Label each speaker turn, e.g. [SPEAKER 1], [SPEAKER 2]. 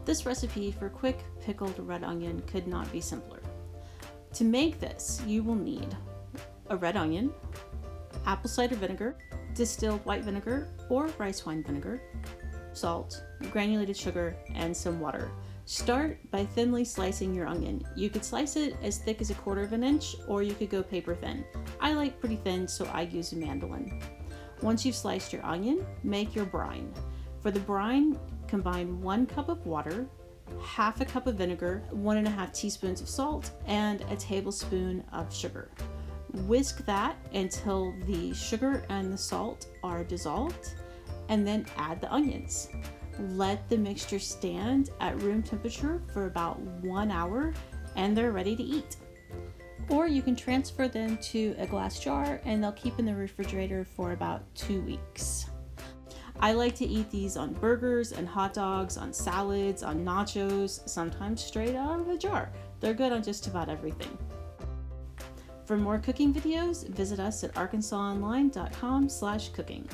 [SPEAKER 1] This recipe for quick pickled red onion could not be simpler. To make this, you will need a red onion, apple cider vinegar, distilled white vinegar or rice wine vinegar, salt, granulated sugar, and some water. Start by thinly slicing your onion. You could slice it as thick as 1/4 inch, or you could go paper thin. I like pretty thin, so I use a mandolin. Once you've sliced your onion, make your brine. For the brine, combine 1 cup of water, 1/2 cup of vinegar, 1.5 teaspoons of salt, and a tablespoon of sugar. Whisk that until the sugar and the salt are dissolved, and then add the onions. Let the mixture stand at room temperature for about 1 hour, and they're ready to eat. Or you can transfer them to a glass jar and they'll keep in the refrigerator for about 2 weeks. I like to eat these on burgers and hot dogs, on salads, on nachos, sometimes straight out of a jar. They're good on just about everything. For more cooking videos, visit us at arkansasonline.com/cooking.